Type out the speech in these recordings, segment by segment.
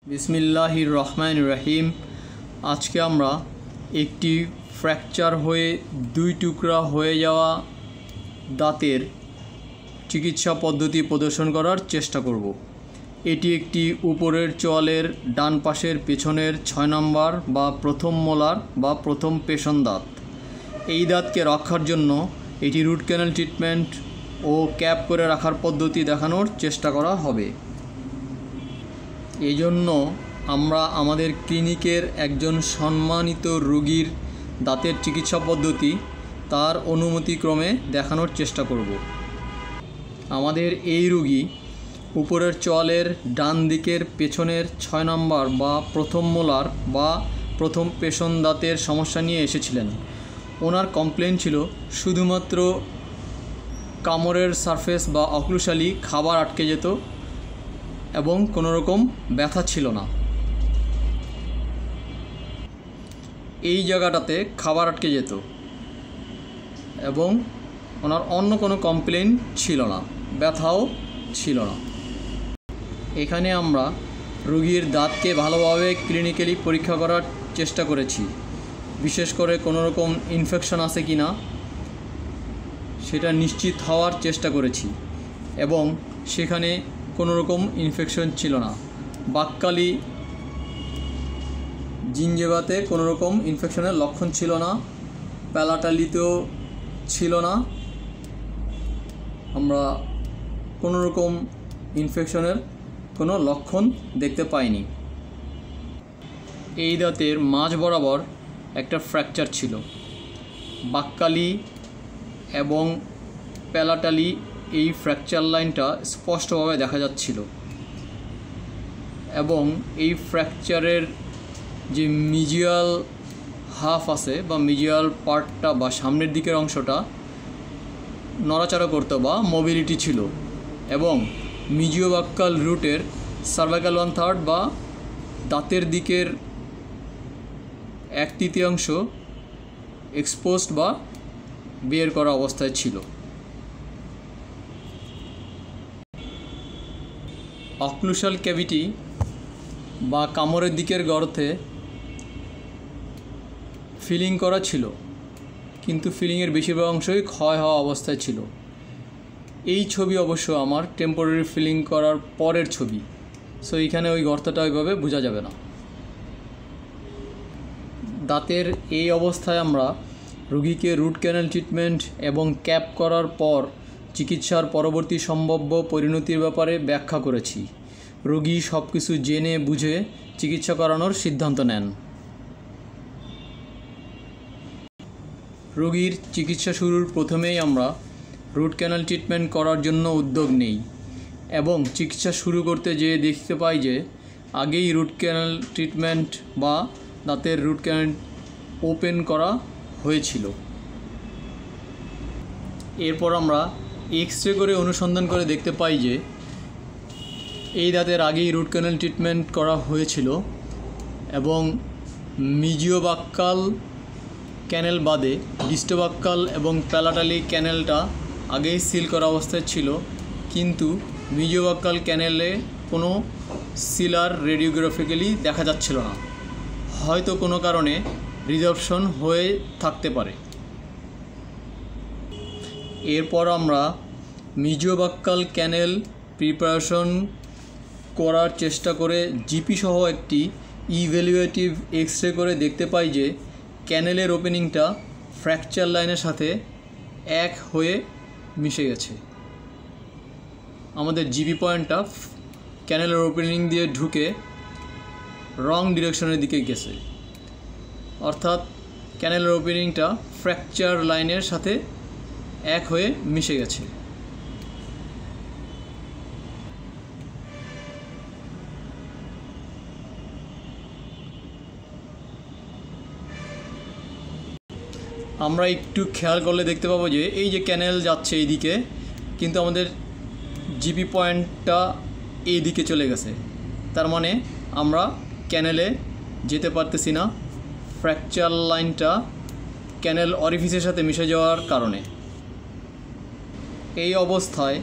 বিসমিল্লাহির রহমানির রহিম। আজকে আমরা একটি ফ্র্যাকচার হয়ে দুই টুকরা হয়ে যাওয়া দাঁতের চিকিৎসা পদ্ধতি প্রদর্শন করার চেষ্টা করব। এটি একটি উপরের চোয়ালের ডান পাশের পেছনের 6 নম্বর বা প্রথম মোলার বা প্রথম পেশন দাঁত। এই দাঁতকে রক্ষার জন্য এটি রুট ক্যানেল ট্রিটমেন্ট ও ক্যাপ করে রাখার পদ্ধতি দেখানোর চেষ্টা করা হবে। এই জন্য আমরা আমাদের ক্লিনিকের একজন সম্মানিত রোগীর দাঁতের চিকিৎসা পদ্ধতি তার অনুমতিক্রমে দেখানোর চেষ্টা করব। আমাদের এই রোগী উপরের চোয়ালের ডান দিকের পেছনের 6 নম্বর বা প্রথম মোলার বা প্রথম পেশন দাঁতের সমস্যা নিয়ে এসেছিলেন। ওনার কমপ্লেন ছিল শুধুমাত্র কামড়ের সারফেস বা অক্লুশালি খাবার আটকে যেত এবং কোনো রকম ব্যথা ছিল না। এই জায়গাটাতে খাবার আটকে যেত এবং ওনার অন্য কোনো কমপ্লেন ছিল না, ব্যথাও ছিল না। এখানে আমরা রোগীর দাঁতকে ভালোভাবে ক্লিনিক্যালি পরীক্ষা করার চেষ্টা করেছি, বিশেষ করে কোনো রকম ইনফেকশন আছে কি না সেটা নিশ্চিত হওয়ার চেষ্টা করেছি এবং সেখানে কোনো রকম ইনফেকশন ছিল না। বাককালি জিঞ্জেবাতে কোনো রকম ইনফেকশনের লক্ষণ ছিল না, প্যালাটালিতেও ছিল না। আমরা কোনো রকম ইনফেকশনের কোনো লক্ষণ দেখতে পাইনি। এই দাঁতের মাঝ বরাবর একটা ফ্র্যাকচার ছিল। বাককালি এবং প্যালাটালি এই ফ্র্যাকচার লাইনটা স্পষ্টভাবে দেখা যাচ্ছিল এবং এই ফ্র্যাকচারের যে মিজিয়াল হাফ আছে বা মিজিয়াল পার্টটা বা সামনের দিকের অংশটা নড়াচড়া করতো বা মোবিলিটি ছিল এবং মিজিওবাক্কাল রুটের সার্ভাইকাল 1/3 বা দাঁতের দিকের 1/3 এক্সপোজড বা বের করা অবস্থায় ছিল। অক্লুশাল ক্যাভিটি বা কামড়ের দিকের গর্তে ফিলিং করা ছিল, কিন্তু ফিলিংয়ের বেশিরভাগ অংশই ক্ষয় হওয়া অবস্থায় ছিল। এই ছবি অবশ্য আমার টেম্পোরারি ফিলিং করার পরের ছবি, সো এইখানে ওই গর্তটা ওইভাবে বোঝা যাবে না। দাঁতের এই অবস্থায় আমরা রোগীকে রুট ক্যানেল ট্রিটমেন্ট এবং ক্যাপ করার পর চিকিৎসার পরবর্তী সম্ভাব্য পরিণতির ব্যাপারে ব্যাখ্যা করেছি। রোগী সব কিছু জেনে বুঝে চিকিৎসা করানোর সিদ্ধান্ত নেন। রোগীর চিকিৎসা শুরুর প্রথমেই আমরা রুট ক্যানেল ট্রিটমেন্ট করার জন্য উদ্যোগ নেই এবং চিকিৎসা শুরু করতে যেয়ে দেখতে পাই যে আগেই রুট ক্যানেল ট্রিটমেন্ট বা দাঁতের রুট ক্যানেল ওপেন করা হয়েছিল। এরপর আমরা এক্স-রে করে অনুসন্ধান করে দেখতে পাই যে এই দাঁতের আগেই রুট ক্যানেল ট্রিটমেন্ট করা হয়েছিল এবং মিজিওবাক্কাল ক্যানেল বাদে ডিস্টোবাক্কাল এবং প্যালাটালি ক্যানেলটা আগেই সিল করা অবস্থায় ছিল, কিন্তু মিজিওবাক্কাল ক্যানেলে কোনো সিলার রেডিওগ্রাফিক্যালি দেখা যাচ্ছিল না। হয়তো কোনো কারণে রিজর্পশন হয়ে থাকতে পারে। এরপর আমরা মিজিওবাক্কাল ক্যানেল প্রিপারেশন করার চেষ্টা করে জিপি সহ একটি ইভ্যালুয়েটিভ এক্স-রে করে দেখতে পাই যে ক্যানেলের ওপেনিংটা ফ্র্যাকচার লাইনের সাথে এক হয়ে মিশে গেছে। আমাদের জিপি পয়েন্টটা ক্যানেলের ওপেনিং দিয়ে ঢুকে রং ডিরেকশনের দিকে গেছে, অর্থাৎ ক্যানেলের ওপেনিংটা ফ্র্যাকচার লাইনের সাথে এক হয়ে মিশে গেছে। আমরা একটু খেয়াল করলে দেখতে পাবো যে এই যে ক্যানেল যাচ্ছে এইদিকে, কিন্তু আমাদের জিপি পয়েন্টটা এই দিকে চলে গেছে। তার মানে আমরা ক্যানেলে যেতে পারতেছি না, ফ্র্যাকচার লাইনটা ক্যানেল অরিফিসের সাথে মিশে যাওয়ার কারণে। এই অবস্থায়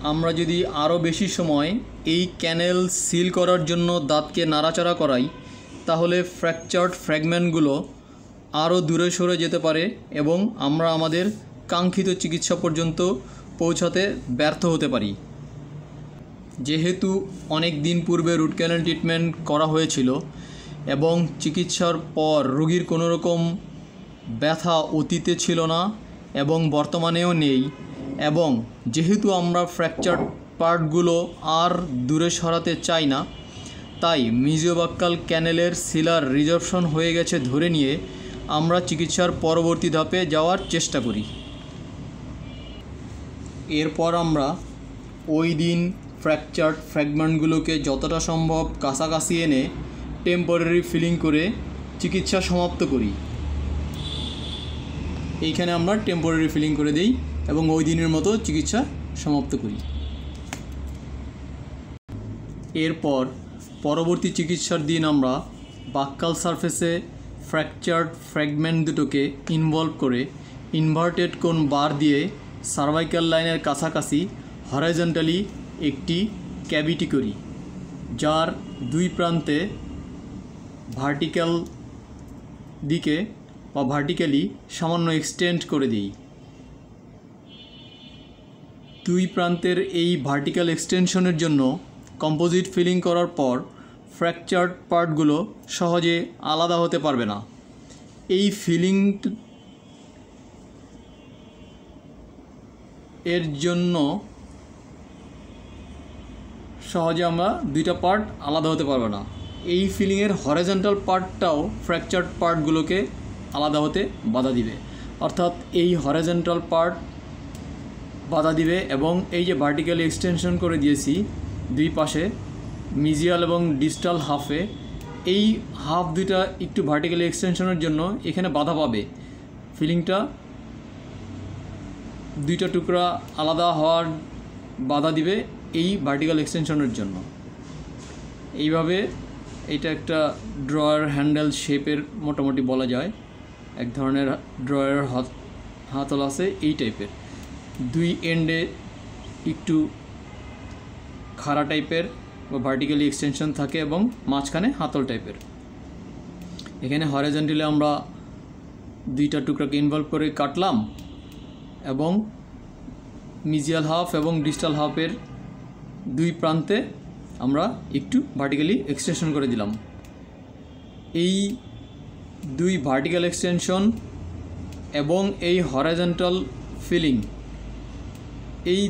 আমরা যদি আরও বেশি সময় এই ক্যানেল সিল করার জন্য দাঁতকে নাড়াচাড়া করাই তাহলে ফ্র্যাকচার্ড ফ্র্যাগমেন্টগুলো আরও দূরে সরে যেতে পারে এবং আমরা আমাদের কাঙ্ক্ষিত চিকিৎসা পর্যন্ত পৌঁছাতে ব্যর্থ হতে পারি। যেহেতু অনেক দিন পূর্বে রুট ক্যানেল ট্রিটমেন্ট করা হয়েছিল এবং চিকিৎসার পর রোগীর কোনো রকম ব্যথা অতীতে ছিল না এবং বর্তমানেও নেই, এবং যেহেতু আমরা ফ্র্যাকচার পার্টগুলো আর দূরে সরাতে চাই না, তাই মিজিওবাক্কাল ক্যানেলের সিলার রিজর্পশন হয়ে গেছে ধরে নিয়ে আমরা চিকিৎসার পরবর্তী ধাপে যাওয়ার চেষ্টা করি। এরপর আমরা ওই দিন ফ্র্যাকচার্ড ফ্র্যাগমেন্টগুলোকে যতটা সম্ভব কাছাকাছি এনে টেম্পোরারি ফিলিং করে চিকিৎসা সমাপ্ত করি। এইখানে আমরা টেম্পোরারি ফিলিং করে দিই এবং ওই দিনের মতো চিকিৎসা সমাপ্ত করি। এরপর পরবর্তী চিকিৎসার দিন আমরা বাক্কাল সারফেসে ফ্র্যাকচার্ড ফ্র্যাগমেন্ট দুটোকে ইনভলভ করে ইনভার্টেড কোন বার দিয়ে সার্ভাইকাল লাইনের কাছাকাছি হরাইজন্টালি একটি ক্যাভিটি করি, যার দুই প্রান্তে ভার্টিক্যাল দিকে বা ভার্টিক্যালি সামান্য এক্সটেন্ড করে দিই। দুই প্রান্তের এই ভার্টিক্যাল এক্সটেনশনের জন্য কম্পোজিট ফিলিং করার পর ফ্র্যাকচার্ড পার্টগুলো সহজে আলাদা হতে পারবে না। এই ফিলিং এর জন্য সহজে আমরা দুইটা পার্ট আলাদা হতে পারবে না। এই ফিলিংয়ের হরাইজন্টাল পার্টটাও ফ্র্যাকচার্ড পার্টগুলোকে আলাদা হতে বাধা দিবে, অর্থাৎ এই হরাইজন্টাল পার্ট বাধা দিবে এবং এই যে ভার্টিক্যালি এক্সটেনশন করে দিয়েছি দুই পাশে মিজিয়াল এবং ডিস্টাল হাফে, এই হাফ দুইটা একটু ভার্টিক্যালি এক্সটেনশনের জন্য এখানে বাধা পাবে। ফিলিংটা দুইটা টুকরা আলাদা হওয়ার বাধা দিবে এই ভার্টিক্যাল এক্সটেনশনের জন্য। এইভাবে এটা একটা ড্রয়ার হ্যান্ডেল শেপের মোটামুটি বলা যায়, এক ধরনের ড্রয়ার হাতল আছে এই টাইপের, দুই এন্ডে একটু খাড়া টাইপের বা ভার্টিক্যালি এক্সটেনশন থাকে এবং মাঝখানে হাতল টাইপের। এখানে হরাইজন্টালি আমরা দুইটা টুকরাকে ইনভলভ করে কাটলাম এবং মিজিয়াল হাফ এবং ডিস্টাল হাফের দুই প্রান্তে আমরা একটু ভার্টিক্যালি এক্সটেনশন করে দিলাম। এই দুই ভার্টিক্যাল এক্সটেনশন এবং এই হরাইজন্টাল ফিলিং, এই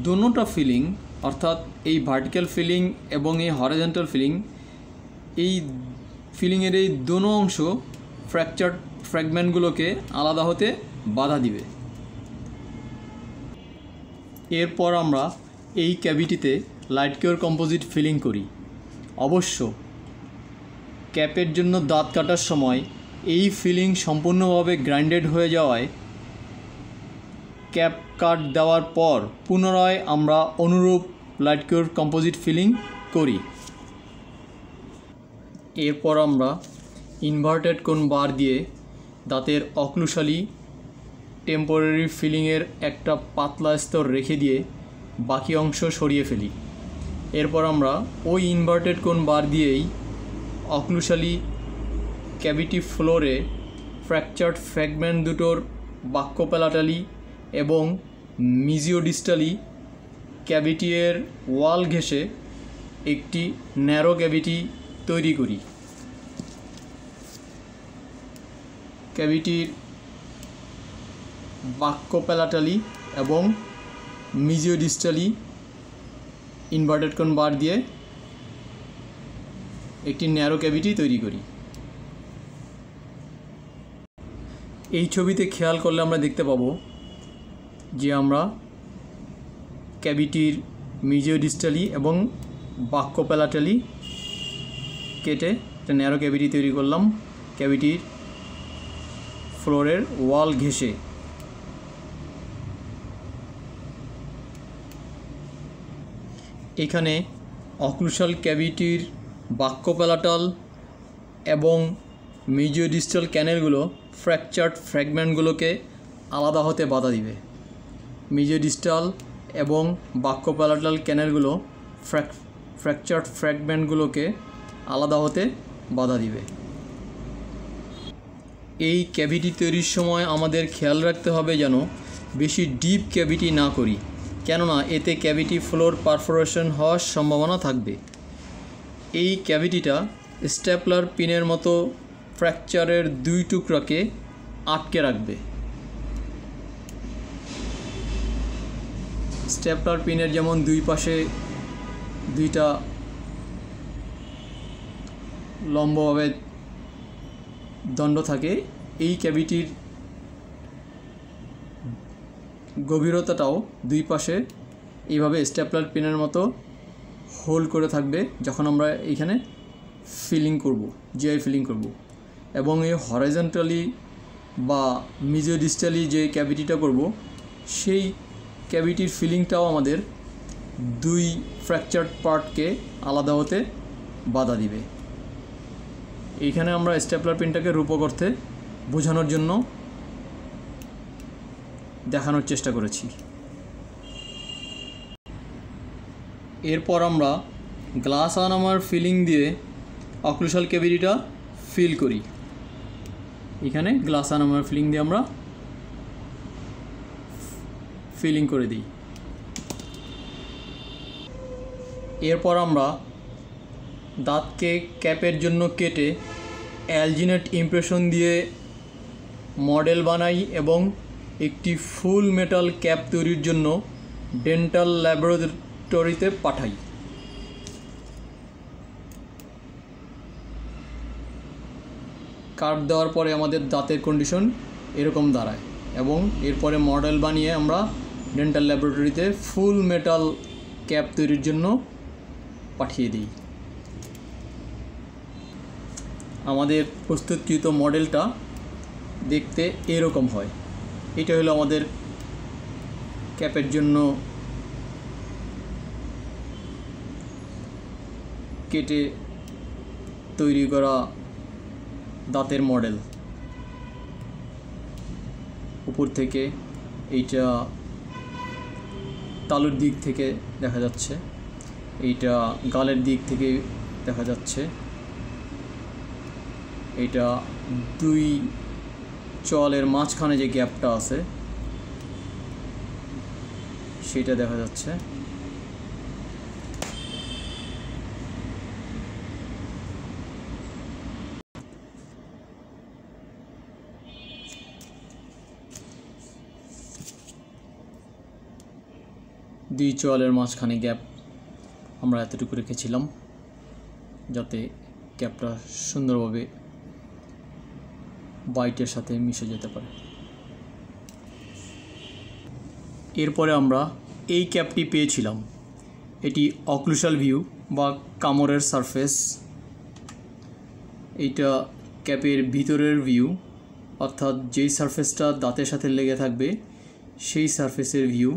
দোনোটা ফিলিং অর্থাৎ এই ভার্টিক্যাল ফিলিং এবং এই হরাইজন্টাল ফিলিং, এই ফিলিংয়ের এই দোনো অংশ ফ্র্যাকচার্ড ফ্র্যাগমেন্টগুলোকে আলাদা হতে বাধা দিবে। এরপর আমরা এই ক্যাভিটিতে লাইট কিওর কম্পোজিট ফিলিং করি। অবশ্য ক্যাপের জন্য দাঁত কাটার সময় এই ফিলিং সম্পূর্ণভাবে গ্রাইন্ডেড হয়ে যাওয়ায় ক্যাপ কাট দেওয়ার পর পুনরায় আমরা অনুরূপ লাইট কিওর কম্পোজিট ফিলিং করি। এরপর আমরা ইনভার্টেড কোন বার দিয়ে দাঁতের অক্লুশালি টেম্পোরারি ফিলিংয়ের একটা পাতলা স্তর রেখে দিয়ে বাকি অংশ সরিয়ে ফেলি। এরপর আমরা ওই ইনভার্টেড কোন বার দিয়েই অক্লুশালি ক্যাভিটি ফ্লোরে ফ্র্যাকচার্ড ফ্র্যাগমেন্ট দুটোর বাক্যোপ্যালাটালি এবং মিজিওডিস্টালি ক্যাভিটির ওয়াল ঘেঁষে একটি ন্যারো ক্যাভিটি তৈরি করি। ক্যাভিটির বাক্যোপ্যালাটালি এবং মিজিওডিস্টালি ইনভার্টেড কোন বার দিয়ে একটি ন্যারো ক্যাভিটি তৈরি করি। এই ছবিতে খেয়াল করলে আমরা দেখতে পাবো যে আমরা ক্যাভিটির মিজিওডিস্টালি এবং বাক্যোপ্যালাটালি কেটে একটা ন্যারো ক্যাভিটি তৈরি করলাম ক্যাভিটির ফ্লোরের ওয়াল ঘেঁষে। এখানে অক্লুশাল ক্যাভিটির বাক্যোপ্যালাটাল এবং মিজিওডিস্টাল ক্যানেলগুলো ফ্র্যাকচার্ড ফ্র্যাগমেন্টগুলোকে আলাদা হতে বাধা দিবে। মিজিওডিস্টাল এবং বাক্যোপ্যালাটাল ক্যানেলগুলো ফ্র্যাকচার্ড ফ্র্যাগমেন্টগুলোকে আলাদা হতে বাধা দিবে। এই ক্যাভিটি তৈরির সময় আমাদের খেয়াল রাখতে হবে যেন বেশি ডিপ ক্যাভিটি না করি, কেননা এতে ক্যাভিটি ফ্লোর পারফোরেশন হওয়ার সম্ভাবনা থাকবে। এই ক্যাভিটিটা স্টেপলার পিনের মতো ফ্র্যাকচারের 2 টুকরাকে আটকে রাখবে। স্টেপলার পিনের যেমন 2 পাশে 2টা লম্বভাবে দণ্ড থাকে, এই ক্যাভিটির গভীরতাটাও 2 পাশে এইভাবে স্টেপলার পিনের মতো হোল্ড করে থাকবে যখন আমরা এইখানে ফিলিং করব, জিআই ফিলিং করব। এবং এই হরাইজন্টালি বা মিজোডিস্টালি যে ক্যাভিটিটা করব, সেই ক্যাভিটির ফিলিংটাও আমাদের 2 ফ্র্যাকচার্ড পার্টকে আলাদা হতে বাধা দিবে। এইখানে আমরা স্টেপলার পিনটাকে রূপক অর্থে বোঝানোর জন্য দেখানোর চেষ্টা করেছি। এরপর আমরা গ্লাস আনামার ফিলিং দিয়ে অক্লুশাল ক্যাভিটিটা ফিল করি। এখানে গ্লাস আনামার ফিলিং দিয়ে আমরা ফিলিং করে দিই। এরপর আমরা দাঁতকে ক্যাপের জন্য কেটে অ্যালজিনেট ইমপ্রেশন দিয়ে মডেল বানাই এবং একটি ফুল মেটাল ক্যাপ তৈরির জন্য ডেন্টাল ল্যাবরেটরিতে পাঠাই। কাট দেওয়ার পরে আমাদের দাঁতের কন্ডিশন এরকম দাঁড়ায় এবং এরপরে মডেল বানিয়ে আমরা ডেন্টাল ল্যাবরেটরিতে ফুল মেটাল ক্যাপ তৈরির জন্য পাঠিয়ে দিই। আমাদের প্রস্তুতকৃত মডেলটা দেখতে এরকম হয়। এটা হলো আমাদের ক্যাপের জন্য কেটে তৈরি করা দাঁতের মডেল। উপর থেকে এইটা তালুর দিক থেকে দেখা যাচ্ছে, এইটা গালের দিক থেকে দেখা যাচ্ছে, এটা 2 চলের মাঝখানে যে গ্যাপটা আছে সেটা দেখা যাচ্ছে। দুই চলের মাঝখানে গ্যাপ আমরা এতটুকু রেখেছিলাম যাতে ক্যাপটা সুন্দরভাবে বাইটের সাথে মিশে যেতে পারে। এরপরে আমরা এই ক্যাপটি পেয়েছিলাম। এটি অক্লুশাল ভিউ বা কামরের সারফেস। এইটা ক্যাপের ভিতরের ভিউ, অর্থাৎ যেই সারফেসটা দাঁতের সাথে লেগে থাকবে সেই সারফেসের ভিউ।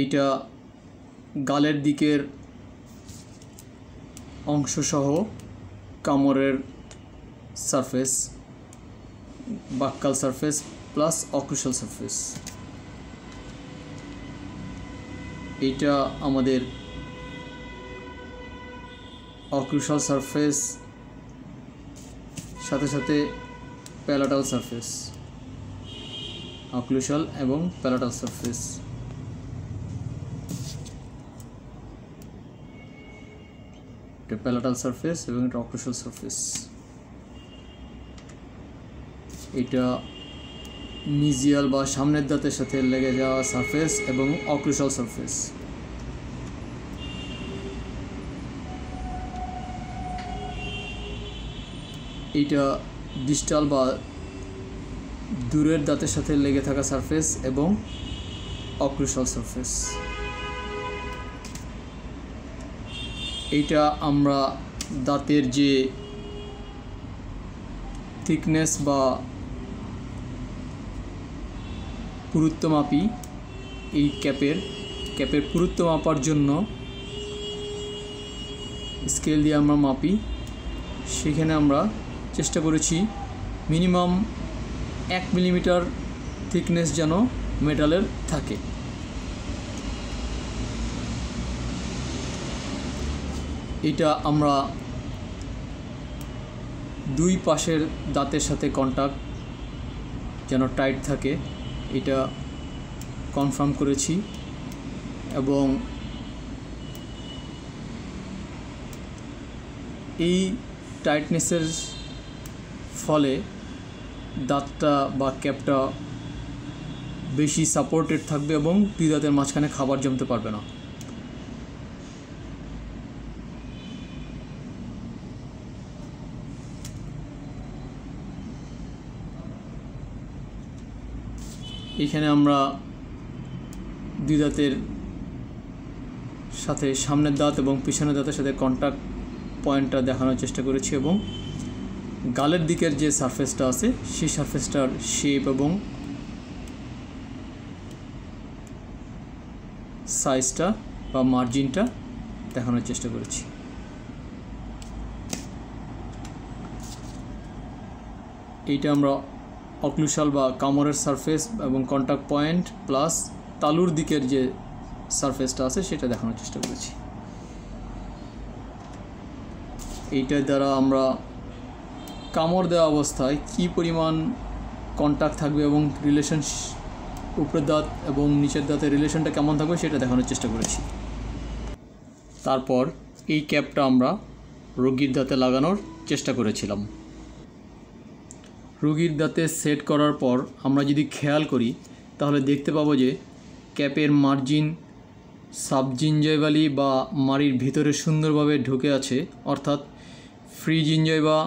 এইটা গালের দিকের অংশসহ কামরের সারফেস, বাক্কাল সারফেস প্লাস অক্লুশাল সারফেস। এইটা আমাদের অক্লুশাল সারফেস সাথে সাথে প্যালাটাল সারফেস, অক্লুশাল এবং প্যালাটাল সারফেস। এটা প্যালাটাল সারফেস এবং এটা অক্লুশাল সারফেস। এটা মিজিয়াল বা সামনের দাঁতের সাথে লেগে যাওয়া সারফেস এবং অক্লুশাল সারফেস। এইটা ডিস্টাল বা দূরের দাঁতের সাথে লেগে থাকা সারফেস এবং অক্লুশাল সারফেস। এইটা আমরা দাঁতের যে থিকনেস বা পুরুত্ব মাপি, এই ক্যাপের পুরুত্ব মাপার জন্য স্কেল দিয়ে আমরা মাপি। সেখানে আমরা চেষ্টা করেছি মিনিমাম 1 মিলিমিটার থিকনেস যেন মেটালের থাকে। এটা আমরা দুই পাশের দাঁতের সাথে কন্টাক্ট যেন টাইট থাকে এটা কনফার্ম করেছি এবং এই টাইটনেসের ফলে দাঁতটা বা ক্যাপটা বেশি সাপোর্টেড থাকবে এবং দুই দাঁতের মাঝখানে খাবার জমতে পারবে না। এখানে আমরা দুই দাঁতের সাথে সামনের দাঁত এবং পিছনের দাঁতের সাথে কন্টাক্ট পয়েন্টটা দেখানোর চেষ্টা করেছি এবং গালের দিকের যে সারফেসটা আছে সেই সারফেসটার শেপ এবং সাইজটা বা মার্জিনটা দেখানোর চেষ্টা করেছি। এইটা আমরা অক্লুশাল বা কামরের সারফেস এবং কন্টাক্ট পয়েন্ট প্লাস তালুর দিকের যে সারফেসটা আছে সেটা দেখানোর চেষ্টা করেছি। এইটার দ্বারা আমরা কামড় দেওয়া অবস্থায় কি পরিমাণ কন্টাক্ট থাকবে এবং রিলেশন উপরের দাঁত এবং নিচের দাঁতের রিলেশনটা কেমন থাকবে সেটা দেখানোর চেষ্টা করেছি। তারপর এই ক্যাপটা আমরা রোগীর দাঁতে লাগানোর চেষ্টা করেছিলাম। রোগীর দাঁতে সেট করার পর আমরা যদি খেয়াল করি তাহলে দেখতে পাবো যে ক্যাপের মার্জিন সাবজিঞ্জয়ভালি বা মাড়ির ভিতরে সুন্দরভাবে ঢুকে আছে, অর্থাৎ ফ্রি জিঞ্জয়ভা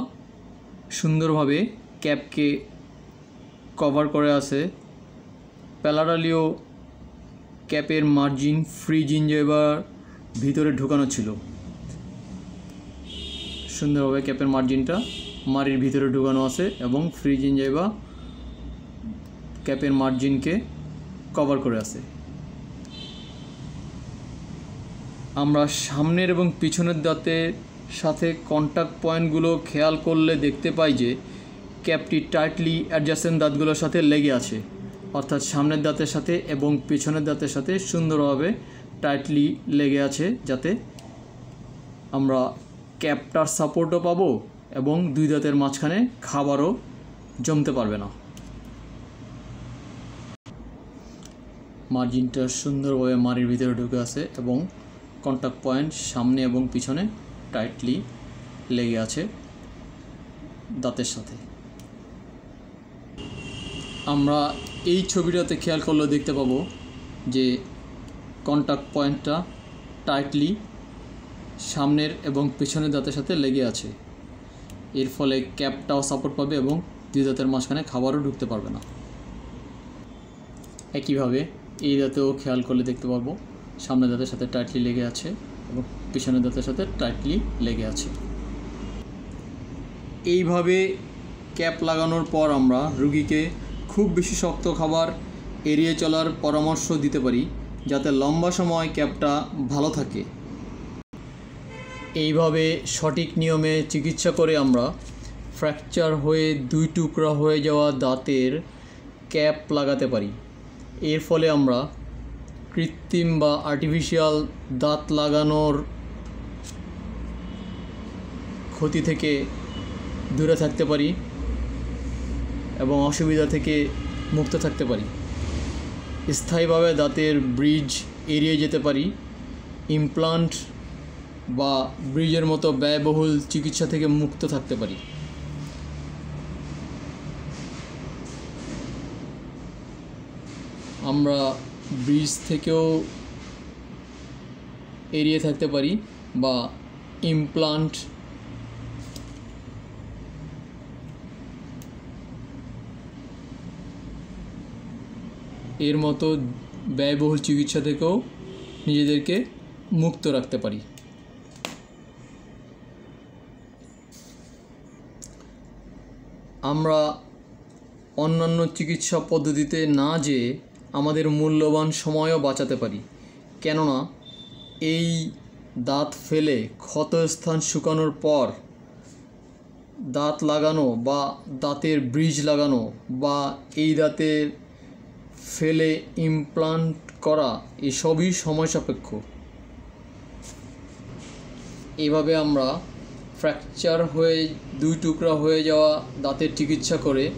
সুন্দরভাবে ক্যাপকে কভার করে আছে। প্যালারালিও ক্যাপের মার্জিন ফ্রি জিঞ্জয়ভার ভিতরে ঢুকানো ছিল, সুন্দরভাবে ক্যাপের মার্জিনটা মাড়ির ভিতরে ঢুকানো আছে এবং ফ্রি জিঞ্জয়ভা ক্যাপের মার্জিনকে কভার করে আছে। আমরা সামনের এবং পিছনের দাঁতের সাথে কন্টাক্ট পয়েন্টগুলো খেয়াল করলে দেখতে পাই যে ক্যাপটি টাইটলি অ্যাডজাসেন্ট দাঁতগুলোর সাথে লেগে আছে, অর্থাৎ সামনের দাঁতের সাথে এবং পিছনের দাঁতের সাথে সুন্দরভাবে টাইটলি লেগে আছে, যাতে আমরা ক্যাপটার সাপোর্টও পাবো এবং দুই দাঁতের মাঝখানে খাবারও জমতে পারবে না। মার্জিনটা সুন্দরভাবে মাড়ির ভিতরে ঢুকে আছে এবং কন্টাক্ট পয়েন্ট সামনে এবং পিছনে টাইটলি লেগে আছে দাঁতের সাথে। আমরা এই ছবিটাতে খেয়াল করলে দেখতে পাবো যে কন্টাক্ট পয়েন্টটা টাইটলি সামনের এবং পিছনের দাঁতের সাথে লেগে আছে। এর ফলে ক্যাপটাও সাপোর্ট পাবে এবং দুই দাঁতের মাঝখানে খাবারও ঢুকতে পারবে না। একইভাবে এই দাঁতেও খেয়াল করলে দেখতে পাবো সামনের দাঁতের সাথে টাইটলি লেগে আছে এবং পিছনের দাঁতের সাথে টাইটলি লেগে আছে। এইভাবে ক্যাপ লাগানোর পর আমরা রোগীকে খুব বেশি শক্ত খাবার এড়িয়ে চলার পরামর্শ দিতে পারি, যাতে লম্বা সময় ক্যাপটা ভালো থাকে। এইভাবে সঠিক নিয়মে চিকিৎসা করে আমরা ফ্র্যাকচার হয়ে দুই টুকরা হয়ে যাওয়া দাঁতের ক্যাপ লাগাতে পারি। এর ফলে আমরা কৃত্রিম বা আর্টিফিশিয়াল দাঁত লাগানোর ক্ষতি থেকে দূরে থাকতে পারি এবং অসুবিধা থেকে মুক্ত থাকতে পারি। স্থায়ীভাবে দাঁতের ব্রিজ এড়িয়ে যেতে পারি। ইমপ্লান্ট বা ব্রিজের মতো ব্যয়বহুল চিকিৎসা থেকে মুক্ত থাকতে পারি। আমরা ব্রিজ থেকেও এড়িয়ে থাকতে পারি বা ইমপ্লান্ট এর মতো ব্যয়বহুল চিকিৎসা থেকেও নিজেদেরকে মুক্ত রাখতে পারি। আমরা অন্যান্য চিকিৎসা পদ্ধতিতে না যেয়ে আমাদের মূল্যবান সময়ও বাঁচাতে পারি, কেননা এই দাঁত ফেলে ক্ষতস্থান শুকানোর পর দাঁত লাগানো বা দাঁতের ব্রিজ লাগানো বা এই দাঁতের ফেলে ইমপ্লান্ট করা এসবই সময় সাপেক্ষ। এইভাবে আমরা ফ্র্যাকচার হয়ে 2 টুকরা হয়ে যাওয়া দাঁতের চিকিৎসা করে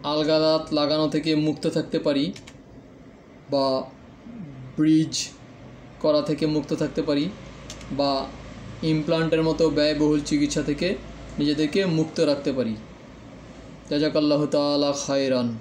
আলগা দাঁত লাগানো থেকে মুক্ত থাকতে পারি বা ব্রিজ করা থেকে মুক্ত থাকতে পারি বা ইমপ্লান্টের মতো ব্যয়বহুল চিকিৎসা থেকে নিজেদেরকে মুক্ত রাখতে পারি। জাযাকাল্লাহু তাআলা খায়রান।